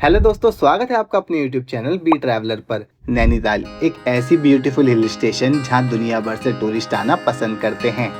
Hello दोस्तों, स्वागत है आपका अपने YouTube चैनल बी ट्रैवलर पर। नैनीताल एक ऐसी ब्यूटीफुल हिल स्टेशन जहां दुनिया भर से टूरिस्ट आना पसंद करते हैं।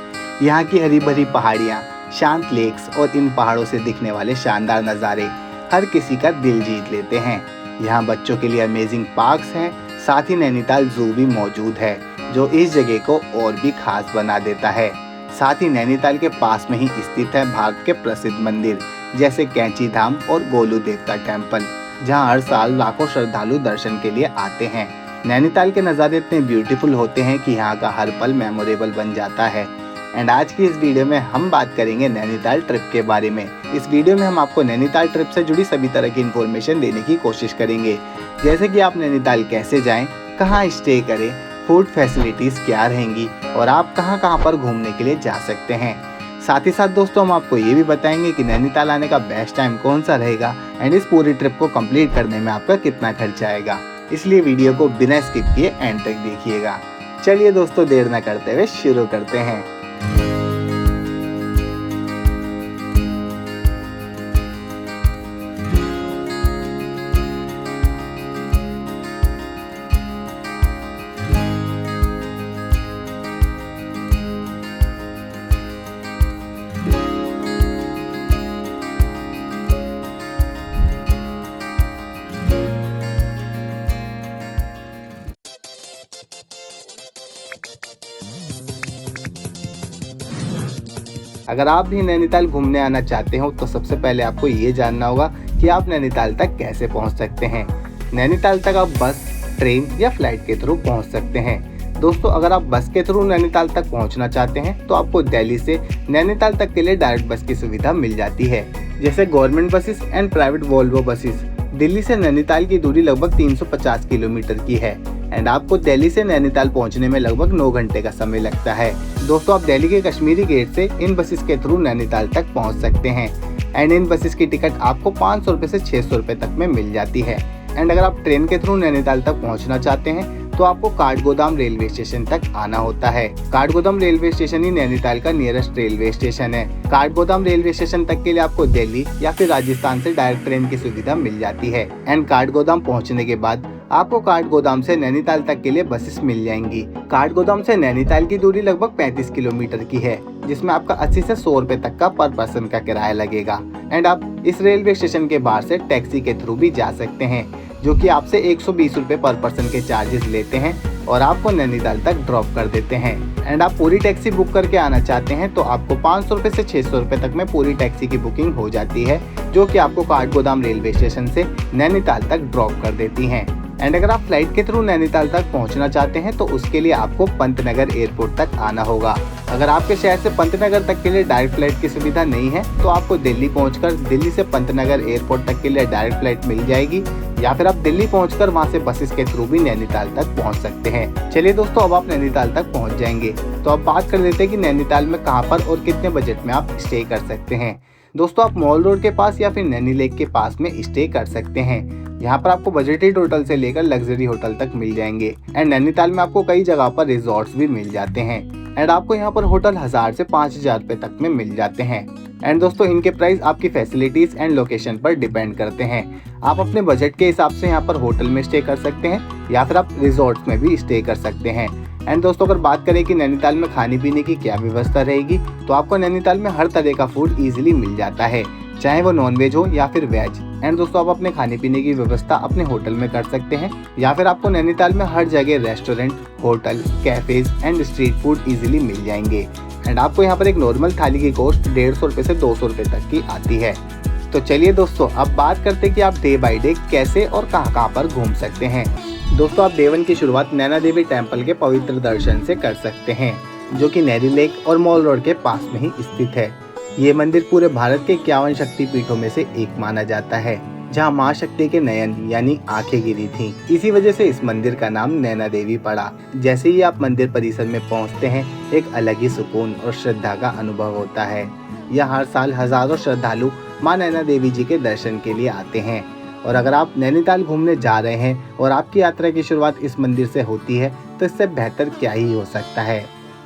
यहां की हरी भरी पहाड़ियां, शांत लेक्स और इन पहाड़ों से दिखने वाले शानदार नज़ारे हर किसी का दिल जीत लेते हैं। यहां बच्चों के लिए अमेजिंग पार्क्स हैं, साथ ही नैनीताल जू भी मौजूद है जो इस जगह को और भी खास बना देता है। साथ ही नैनीताल के पास में ही स्थित है भारत के प्रसिद्ध मंदिर जैसे कैंची धाम और गोलू देवता टेम्पल, जहां हर साल लाखों श्रद्धालु दर्शन के लिए आते हैं। नैनीताल के नज़ारे इतने ब्यूटीफुल होते हैं कि यहाँ का हर पल मेमोरेबल बन जाता है। एंड आज की इस वीडियो में हम बात करेंगे नैनीताल ट्रिप के बारे में। इस वीडियो में हम आपको नैनीताल ट्रिप से जुड़ी सभी तरह की इन्फॉर्मेशन देने की कोशिश करेंगे, जैसे कि आप नैनीताल कैसे जाएं, कहाँ स्टे करें, फूड फैसिलिटीज़ क्या रहेंगी और आप कहाँ पर घूमने के लिए जा सकते हैं। साथ ही साथ दोस्तों हम आपको ये भी बताएंगे कि नैनीताल आने का बेस्ट टाइम कौन सा रहेगा एंड इस पूरी ट्रिप को कंप्लीट करने में आपका कितना खर्चा आएगा। इसलिए वीडियो को बिना स्किप किए एंड तक देखिएगा। चलिए दोस्तों, देर न करते हुए शुरू करते हैं। अगर आप भी नैनीताल घूमने आना चाहते हो तो सबसे पहले आपको ये जानना होगा कि आप नैनीताल तक कैसे पहुंच सकते हैं। नैनीताल तक आप बस, ट्रेन या फ्लाइट के थ्रू पहुंच सकते हैं। दोस्तों, अगर आप बस के थ्रू नैनीताल तक पहुंचना चाहते हैं तो आपको दिल्ली से नैनीताल तक के लिए डायरेक्ट बस की सुविधा मिल जाती है, जैसे government buses and private Volvo buses. Delhi से नैनीताल की दूरी लगभग 350 किलोमीटर की है एंड आपको दिल्ली से नैनीताल पहुंचने में लगभग 9 घंटे का समय लगता है। दोस्तों, आप दिल्ली के कश्मीरी गेट से इन बसेस के थ्रू नैनीताल तक पहुंच सकते हैं एंड इन बसेस की टिकट आपको 500 रुपए से 600 रुपए तक में मिल जाती है। एंड अगर आप ट्रेन के थ्रू नैनीताल तक पहुंचना चाहते हैं तो आपको काठगोदाम रेलवे स्टेशन तक आना होता है। काठगोदाम रेलवे स्टेशन ही नैनीताल का नियरेस्ट रेलवे स्टेशन है। काठगोदाम रेलवे स्टेशन तक के लिए आपको दिल्ली या फिर राजस्थान से डायरेक्ट ट्रेन की सुविधा मिल जाती है। एंड काठगोदाम पहुंचने के बाद आपको काठगोदाम से नैनीताल तक के लिए बसेस मिल जाएंगी। काठगोदाम से नैनीताल की दूरी लगभग 35 किलोमीटर की है, जिसमें आपका 80 से 100 रुपए तक का पर पर्सन का किराया लगेगा। एंड आप इस रेलवे स्टेशन के बाहर से टैक्सी के थ्रू भी जा सकते हैं, जो कि आपसे 120 रुपए पर पर्सन के चार्जेस लेते हैं और आपको नैनीताल तक ड्रॉप कर देते हैं। एंड आप पूरी टैक्सी बुक करके आना चाहते हैं तो आपको 500 रुपए से 600 रुपए तक में पूरी टैक्सी की बुकिंग हो जाती है, जो कि आपको काठगोदाम रेलवे स्टेशन से नैनीताल तक ड्रॉप कर देती हैं। एंड अगर आप फ्लाइट के थ्रू नैनीताल तक पहुंचना चाहते हैं तो उसके लिए आपको पंतनगर एयरपोर्ट तक आना होगा। अगर आपके शहर से पंतनगर तक के लिए डायरेक्ट फ्लाइट की सुविधा नहीं है तो आपको दिल्ली पहुंचकर दिल्ली से पंतनगर एयरपोर्ट तक के लिए डायरेक्ट फ्लाइट मिल जाएगी, या फिर आप दिल्ली पहुंचकर वहां से बसेस के थ्रू भी नैनीताल तक पहुंच सकते हैं। चलिए दोस्तों, अब आप नैनीताल तक पहुंच जाएंगे तो अब बात कर लेते हैं कि नैनीताल में कहां पर और कितने बजट में आप स्टे कर सकते हैं। दोस्तों, आप मॉल रोड के पास या फिर नैनी लेक के पास में स्टे कर सकते हैं। यहाँ पर आपको बजटेड होटल से लेकर लग्जरी होटल तक मिल जाएंगे। एंड नैनीताल में आपको कई जगह पर रिजॉर्ट्स भी मिल जाते हैं एंड आपको यहाँ पर होटल 1000 से 5000 रुपए तक में मिल जाते हैं। एंड दोस्तों, इनके प्राइस आपकी फैसिलिटीज एंड लोकेशन पर डिपेंड करते हैं। आप अपने बजट के हिसाब से यहाँ पर होटल में स्टे कर सकते हैं या फिर आप रिजॉर्ट्स में भी स्टे कर सकते हैं। एंड दोस्तों, अगर बात करें कि नैनीताल में खाने पीने की क्या व्यवस्था रहेगी तो आपको नैनीताल में हर तरह का फूड इजीली मिल जाता है, चाहे वो नॉन वेज हो या फिर वेज। एंड दोस्तों, आप अपने खाने पीने की व्यवस्था अपने होटल में कर सकते हैं या फिर आपको नैनीताल में हर जगह restaurant, hotel, cafes and street food easily मिल जाएंगे। एंड आपको यहाँ पर एक नॉर्मल थाली की कॉस्ट 150 रुपए से 200 रुपए तक की आती है। तो चलिए दोस्तों, अब बात करते हैं कि आप डे बाई डे कैसे और कहाँ पर घूम सकते हैं। दोस्तों, आप डे 1 की शुरुआत नैना देवी टेम्पल के पवित्र दर्शन से कर सकते हैं, जो कि नैनी लेक और मॉल रोड के पास में ही स्थित है। ये मंदिर पूरे भारत के 51 शक्ति पीठों में से एक माना जाता है, जहाँ माँ शक्ति के नयन यानी आंखें गिरी थी। इसी वजह से इस मंदिर का नाम नैना देवी पड़ा। जैसे ही आप मंदिर परिसर में पहुँचते हैं, एक अलग ही सुकून और श्रद्धा का अनुभव होता है। यहाँ हर साल हजारों श्रद्धालु माँ नैना देवी जी के दर्शन के लिए आते हैं। और अगर आप नैनीताल घूमने जा रहे हैं और आपकी यात्रा की शुरुआत इस मंदिर से होती है तो इससे बेहतर क्या ही हो सकता है।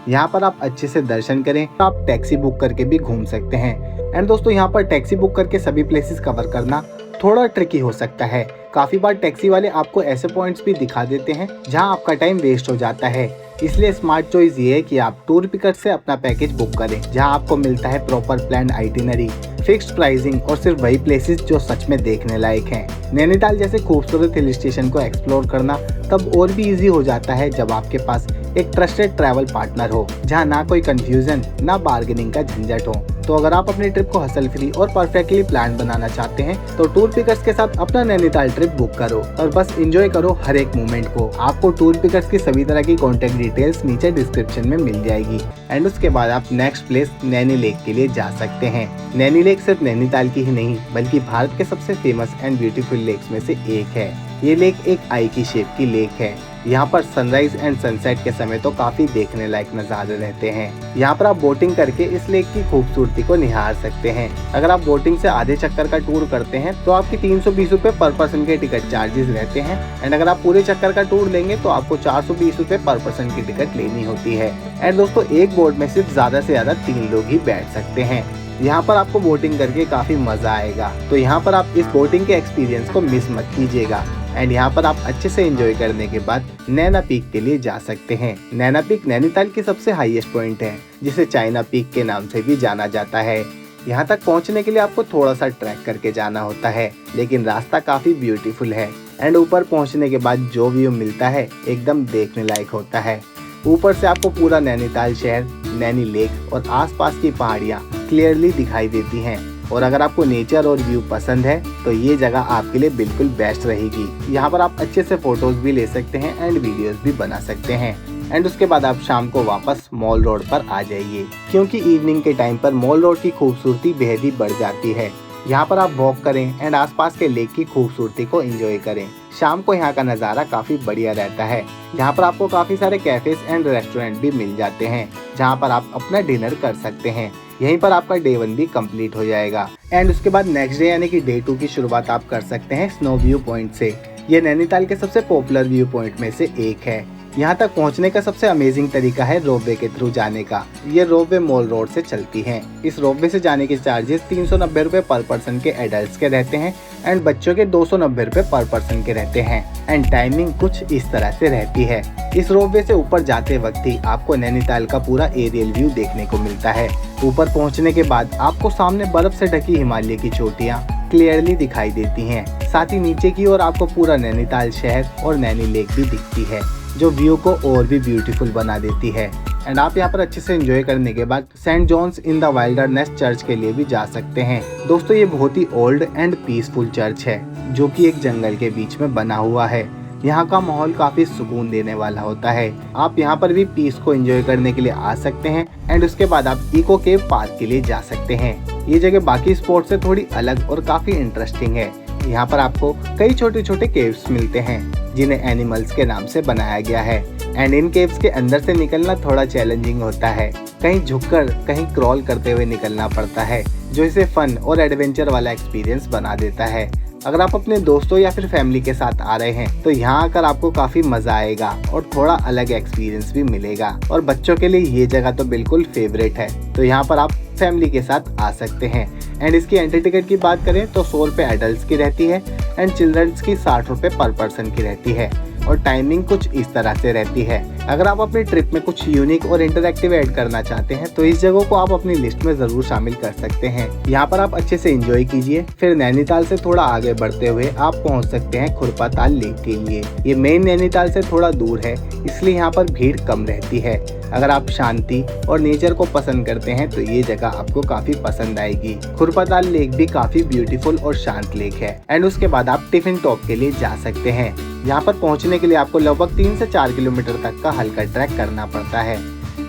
यहाँ पर आप अच्छे से दर्शन करें, आप टैक्सी बुक करके भी घूम सकते हैं। एंड दोस्तों, यहाँ पर टैक्सी बुक करके सभी प्लेसेस कवर करना थोड़ा ट्रिकी हो सकता है। काफी बार टैक्सी वाले आपको ऐसे पॉइंट्स भी दिखा देते हैं जहां आपका टाइम वेस्ट हो जाता है। इसलिए स्मार्ट चॉइस ये है कि आप टूर पिकर से अपना पैकेज बुक करें जहां आपको मिलता है proper plan itinerary, fixed pricing और सिर्फ वही प्लेसेस जो सच में देखने लायक हैं। नैनीताल जैसे खूबसूरत हिल स्टेशन को एक्सप्लोर करना तब और भी इजी हो जाता है जब आपके पास एक ट्रस्टेड ट्रैवल पार्टनर हो जहां ना कोई कंफ्यूजन ना बार्गेनिंग का झंझट हो। तो अगर आप अपनी ट्रिप को हसल फ्री और परफेक्टली प्लान बनाना चाहते हैं तो टूर पिकर्स के साथ अपना नैनीताल ट्रिप बुक करो और बस एंजॉय करो हर एक मोमेंट को। आपको टूर पिकर्स की सभी तरह की कॉन्टेक्ट डिटेल्स नीचे डिस्क्रिप्शन में मिल जाएगी। एंड उसके बाद आप नेक्स्ट प्लेस नैनी लेक के लिए जा सकते हैं। नैनी लेक सिर्फ नैनीताल की ही नहीं बल्कि भारत के सबसे फेमस एंड ब्यूटीफुल लेक्स में से एक है। ये लेक एक आई की शेप की लेक है। यहाँ पर सनराइज एंड सनसेट के समय तो काफी देखने लायक नज़ारे रहते हैं। यहाँ पर आप बोटिंग करके इस लेक की खूबसूरती को निहार सकते हैं। अगर आप बोटिंग से आधे चक्कर का टूर करते हैं तो आपकी 320 रुपए पर पर्सन के टिकट चार्जेस रहते हैं। एंड अगर आप पूरे चक्कर का टूर लेंगे तो आपको 420 रुपए पर पर्सन की टिकट लेनी होती है। एंड दोस्तों एक बोट में सिर्फ ज्यादा से ज्यादा 3 लोग ही बैठ सकते हैं। यहाँ पर आपको बोटिंग करके काफी मजा आएगा, तो यहाँ पर आप इस बोटिंग के एक्सपीरियंस को मिस मत कीजिएगा। एंड यहाँ पर आप अच्छे से एंजॉय करने के बाद नैना पीक के लिए जा सकते हैं। नैना पीक नैनीताल की सबसे हाईएस्ट पॉइंट है जिसे चाइना पीक के नाम से भी जाना जाता है। यहाँ तक पहुँचने के लिए आपको थोड़ा सा ट्रैक करके जाना होता है लेकिन रास्ता काफी ब्यूटीफुल है। एंड ऊपर पहुँचने के बाद जो व्यू मिलता है एकदम देखने लायक होता है। ऊपर से आपको पूरा नैनीताल शहर, नैनी लेक और आसपास की पहाड़ियाँ क्लियरली दिखाई देती हैं। और अगर आपको नेचर और व्यू पसंद है तो ये जगह आपके लिए बिल्कुल बेस्ट रहेगी। यहाँ पर आप अच्छे से फोटोज भी ले सकते हैं एंड वीडियोस भी बना सकते हैं। एंड उसके बाद आप शाम को वापस मॉल रोड पर आ जाइए क्योंकि इवनिंग के टाइम पर मॉल रोड की खूबसूरती बेहद ही बढ़ जाती है। यहाँ पर आप वॉक करें एंड आसपास के लेक की खूबसूरती को एंजॉय करें। शाम को यहाँ का नज़ारा काफ़ी बढ़िया रहता है। यहाँ पर आपको काफ़ी सारे कैफेज एंड रेस्टोरेंट भी मिल जाते हैं जहाँ पर आप अपना डिनर कर सकते हैं। यहीं पर आपका डे 1 भी कंप्लीट हो जाएगा। एंड उसके बाद नेक्स्ट डे यानी कि डे 2 की शुरुआत आप कर सकते हैं स्नो व्यू पॉइंट से। ये नैनीताल के सबसे पॉपुलर व्यू पॉइंट में से एक है। यहाँ तक पहुँचने का सबसे अमेजिंग तरीका है रोपवे के थ्रू जाने का। ये रोपवे मॉल रोड से चलती है। इस रोपवे से जाने के चार्जेस 390 रुपए पर पर्सन के एडल्ट्स के रहते हैं एंड बच्चों के 290 रुपए पर पर्सन के रहते हैं। एंड टाइमिंग कुछ इस तरह से रहती है। इस रोपवे से ऊपर जाते वक्त ही आपको नैनीताल का पूरा एरियल व्यू देखने को मिलता है। ऊपर पहुँचने के बाद आपको सामने बर्फ से ढकी हिमालय की चोटियाँ क्लियरली दिखाई देती हैं। साथ ही नीचे की ओर आपको पूरा नैनीताल शहर और नैनी लेक भी दिखती है जो व्यू को और भी ब्यूटीफुल बना देती है। एंड आप यहाँ पर अच्छे से एंजॉय करने के बाद Saint John's in the wilderness church के लिए भी जा सकते हैं। दोस्तों ये बहुत ही ओल्ड एंड पीसफुल चर्च है जो कि एक जंगल के बीच में बना हुआ है। यहाँ का माहौल काफी सुकून देने वाला होता है। आप यहाँ पर भी पीस को एंजॉय करने के लिए आ सकते हैं। एंड उसके बाद आप इको केव पार्क के लिए जा सकते हैं। ये जगह बाकी स्पॉट से थोड़ी अलग और काफी इंटरेस्टिंग है। यहाँ पर आपको कई छोटे छोटे केव्स मिलते हैं जिन्हें एनिमल्स के नाम से बनाया गया है। एंड इन केव्स के अंदर से निकलना थोड़ा चैलेंजिंग होता है। कहीं झुककर कहीं क्रॉल करते हुए निकलना पड़ता है जो इसे फन और एडवेंचर वाला एक्सपीरियंस बना देता है। अगर आप अपने दोस्तों या फिर फैमिली के साथ आ रहे हैं तो यहाँ आकर आपको काफी मजा आएगा और थोड़ा अलग एक्सपीरियंस भी मिलेगा। और बच्चों के लिए ये जगह तो बिल्कुल फेवरेट है, तो यहाँ पर आप फैमिली के साथ आ सकते हैं। एंड इसकी एंट्री टिकट की बात करें तो 100 रुपए एडल्ट की रहती है एंड चिल्ड्रंस की 60 रुपए पर पर्सन की रहती है। और टाइमिंग कुछ इस तरह से रहती है। अगर आप अपनी ट्रिप में कुछ यूनिक और इंटरैक्टिव ऐड करना चाहते हैं तो इस जगह को आप अपनी लिस्ट में जरूर शामिल कर सकते हैं। यहाँ पर आप अच्छे से एंजॉय कीजिए। फिर नैनीताल से थोड़ा आगे बढ़ते हुए आप पहुँच सकते हैं खुरपाताल लेक के लिए। ये मेन नैनीताल से थोड़ा दूर है इसलिए यहाँ पर भीड़ कम रहती है। अगर आप शांति और नेचर को पसंद करते हैं तो ये जगह आपको काफी पसंद आएगी। खुरपाताल लेक भी काफी ब्यूटीफुल और शांत लेक है। एंड उसके बाद आप टिफिन टॉप के लिए जा सकते हैं। यहाँ पर पहुँचने के लिए आपको लगभग 3 से 4 किलोमीटर तक का हल्का ट्रैक करना पड़ता है,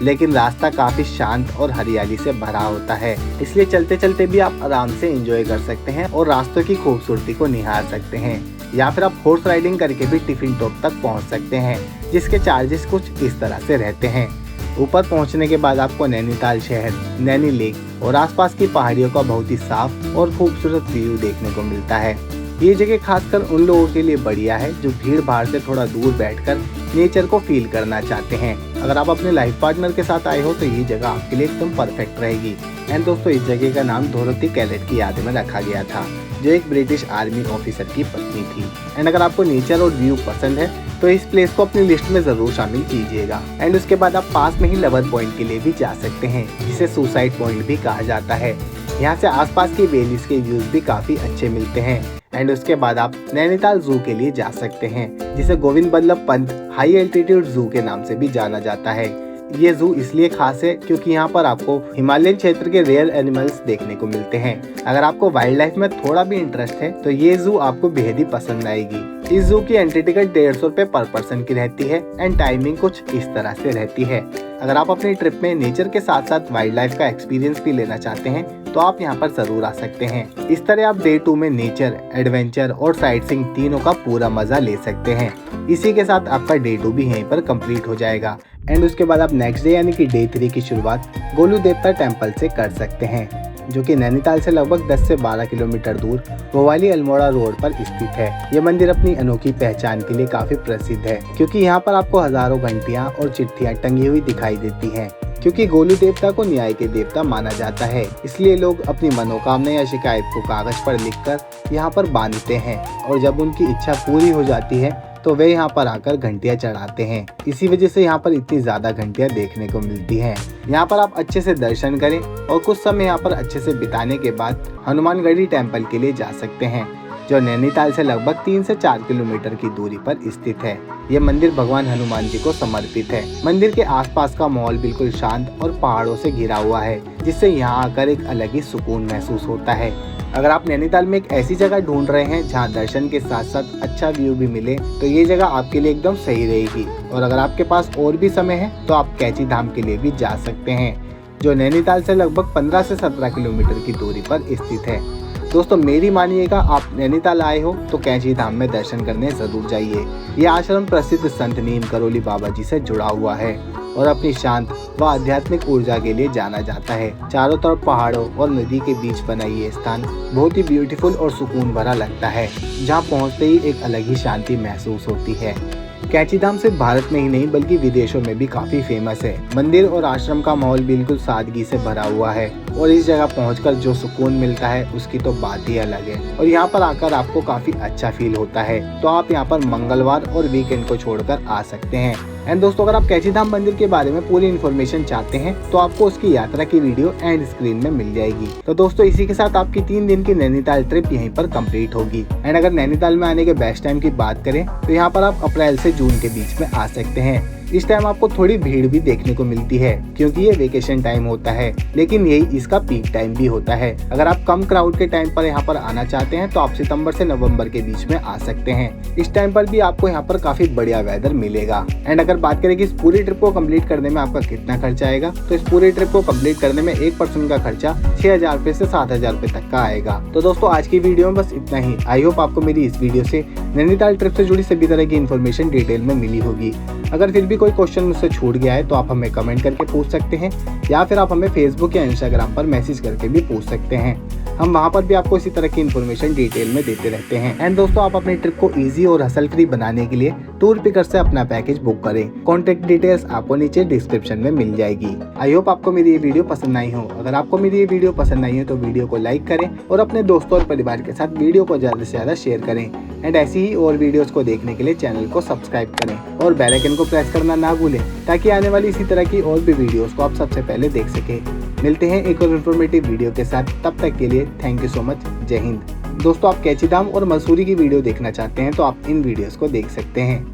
लेकिन रास्ता काफी शांत और हरियाली से भरा होता है, इसलिए चलते चलते भी आप आराम से एंजॉय कर सकते हैं और रास्तों की खूबसूरती को निहार सकते हैं। या फिर आप हॉर्स राइडिंग करके भी टिफिन टॉप तक पहुँच सकते हैं जिसके चार्जेस कुछ इस तरह से रहते हैं। ऊपर पहुंचने के बाद आपको नैनीताल शहर, नैनी लेक और आसपास की पहाड़ियों का बहुत ही साफ और खूबसूरत व्यू देखने को मिलता है। ये जगह खासकर उन लोगों के लिए बढ़िया है जो भीड़ भाड़ से थोड़ा दूर बैठकर नेचर को फील करना चाहते हैं। अगर आप अपने लाइफ पार्टनर के साथ आए हो तो ये जगह आपके लिए एकदम परफेक्ट रहेगी। एंड दोस्तों इस जगह का नाम डोरोथी कैलेट की याद में रखा गया था जो एक ब्रिटिश आर्मी ऑफिसर की पत्नी थी। एंड अगर आपको नेचर और व्यू पसंद है तो इस प्लेस को अपनी लिस्ट में जरूर शामिल कीजिएगा। एंड उसके बाद आप पास में ही लवर पॉइंट के लिए भी जा सकते हैं, जिसे सुसाइड पॉइंट भी कहा जाता है। यहाँ से आसपास की वैलीज के व्यूज भी काफी अच्छे मिलते हैं। एंड उसके बाद आप नैनीताल जू के लिए जा सकते हैं, जिसे गोविंद बल्लभ पंत हाई एल्टीट्यूड जू के नाम से भी जाना जाता है। ये जू इसलिए खास है क्योंकि यहाँ पर आपको हिमालयन क्षेत्र के रेयर एनिमल्स देखने को मिलते हैं। अगर आपको वाइल्ड लाइफ में थोड़ा भी इंटरेस्ट है तो ये जू आपको बेहद ही पसंद आएगी। इस जू की एंट्री टिकट 150 रुपए पर पर्सन की रहती है एंड टाइमिंग कुछ इस तरह से रहती है। अगर आप अपनी ट्रिप में नेचर के साथ साथ वाइल्ड लाइफ का एक्सपीरियंस भी लेना चाहते हैं तो आप यहाँ पर जरूर आ सकते हैं। इस तरह आप डे 2 में नेचर, एडवेंचर और साइट सीइंग तीनों का पूरा मजा ले सकते हैं। इसी के साथ आपका डे 2 भी यहीं पर कंप्लीट हो जाएगा। एंड उसके बाद आप नेक्स्ट डे यानी कि डे 3 की शुरुआत गोलू देवता टेम्पल से कर सकते हैं, जो कि नैनीताल से लगभग 10 से 12 किलोमीटर दूर भोवाली अल्मोड़ा रोड पर स्थित है। ये मंदिर अपनी अनोखी पहचान के लिए काफी प्रसिद्ध है, क्योंकि यहाँ पर आपको हजारों घंटियाँ और चिट्ठियाँ टंगी हुई दिखाई देती हैं। क्योंकि गोलू देवता को न्याय के देवता माना जाता है, इसलिए लोग अपनी मनोकामना या शिकायत को कागज पर लिखकर यहाँ पर बांधते हैं और जब उनकी इच्छा पूरी हो जाती है तो वे यहाँ पर आकर घंटियाँ चढ़ाते हैं। इसी वजह से यहाँ पर इतनी ज्यादा घंटियाँ देखने को मिलती हैं। यहाँ पर आप अच्छे से दर्शन करें और कुछ समय यहाँ पर अच्छे से बिताने के बाद हनुमानगढ़ी टेम्पल के लिए जा सकते हैं, जो नैनीताल से लगभग 3 से 4 किलोमीटर की दूरी पर स्थित है। यह मंदिर भगवान हनुमान जी को समर्पित है। मंदिर के आसपास का माहौल बिल्कुल शांत और पहाड़ों से घिरा हुआ है, जिससे यहाँ आकर एक अलग ही सुकून महसूस होता है। अगर आप नैनीताल में एक ऐसी जगह ढूंढ रहे हैं जहाँ दर्शन के साथ साथ अच्छा व्यू भी मिले तो ये जगह आपके लिए एकदम सही रहेगी। और अगर आपके पास और भी समय है तो आप कैची धाम के लिए भी जा सकते हैं, जो नैनीताल से लगभग 15 से 17 किलोमीटर की दूरी पर स्थित है। दोस्तों मेरी मानिएगा, आप नैनीताल आए हो तो कैची धाम में दर्शन करने जरूर जाइए। यह आश्रम प्रसिद्ध संत नीम करोली बाबा जी से जुड़ा हुआ है और अपनी शांत व आध्यात्मिक ऊर्जा के लिए जाना जाता है। चारों तरफ पहाड़ों और नदी के बीच बना ये स्थान बहुत ही ब्यूटीफुल और सुकून भरा लगता है, जहाँ पहुँचते ही एक अलग ही शांति महसूस होती है। कैची धाम सिर्फ भारत में ही नहीं बल्कि विदेशों में भी काफी फेमस है। मंदिर और आश्रम का माहौल बिल्कुल सादगी से भरा हुआ है और इस जगह पहुंचकर जो सुकून मिलता है उसकी तो बात ही अलग है। और यहाँ पर आकर आपको काफी अच्छा फील होता है। तो आप यहाँ पर मंगलवार और वीकेंड को छोड़कर आ सकते हैं। एंड दोस्तों अगर आप कैची धाम मंदिर के बारे में पूरी इन्फॉर्मेशन चाहते हैं तो आपको उसकी यात्रा की वीडियो एंड स्क्रीन में मिल जाएगी। तो दोस्तों इसी के साथ आपकी 3 दिन की नैनीताल ट्रिप यहीं पर कंप्लीट होगी। एंड अगर नैनीताल में आने के बेस्ट टाइम की बात करें तो यहाँ पर आप अप्रैल से जून के बीच में आ सकते हैं। इस टाइम आपको थोड़ी भीड़ भी देखने को मिलती है क्योंकि ये वेकेशन टाइम होता है, लेकिन यही इसका पीक टाइम भी होता है। अगर आप कम क्राउड के टाइम पर यहाँ पर आना चाहते हैं तो आप सितंबर से नवंबर के बीच में आ सकते हैं। इस टाइम पर भी आपको यहाँ पर काफी बढ़िया वेदर मिलेगा। एंड अगर बात करें कि इस पूरी ट्रिप को कंप्लीट करने में आपका कितना खर्चा आएगा, तो इस पूरी ट्रिप को कंप्लीट करने में एक पर्सन का खर्चा 6,000 रुपए से 7,000 रुपए तक का आएगा। तो दोस्तों आज की वीडियो में बस इतना ही। आई होप आपको मेरी इस वीडियो से नैनीताल ट्रिप से जुड़ी सभी तरह की इन्फॉर्मेशन डिटेल में मिली होगी। अगर फिर भी कोई क्वेश्चन मुझसे छूट गया है तो आप हमें कमेंट करके पूछ सकते हैं या फिर आप हमें फेसबुक या इंस्टाग्राम पर मैसेज करके भी पूछ सकते हैं। हम वहाँ पर भी आपको इसी तरह की इन्फॉर्मेशन डिटेल में देते रहते हैं। एंड दोस्तों आप अपनी ट्रिप को इजी और हसल फ्री बनाने के लिए टूर पिकर से अपना पैकेज बुक करें। कॉन्टेक्ट डिटेल्स आपको नीचे डिस्क्रिप्शन में मिल जाएगी। आई होप आपको मेरी ये वीडियो पसंद आई हो। अगर आपको मेरी ये वीडियो पसंद आई है तो वीडियो को लाइक करें और अपने दोस्तों और परिवार के साथ वीडियो को ज्यादा से ज्यादा शेयर करें। एंड ऐसी ही और वीडियोस को देखने के लिए चैनल को सब्सक्राइब करें और बेल आइकन को प्रेस करना ना भूलें, ताकि आने वाली इसी तरह की और भी वीडियोस को आप सबसे पहले देख सकें। मिलते हैं एक और इन्फॉर्मेटिव वीडियो के साथ, तब तक के लिए थैंक यू सो मच। जय हिंद। दोस्तों आप कैची धाम और मसूरी की वीडियो देखना चाहते हैं तो आप इन वीडियोस को देख सकते हैं।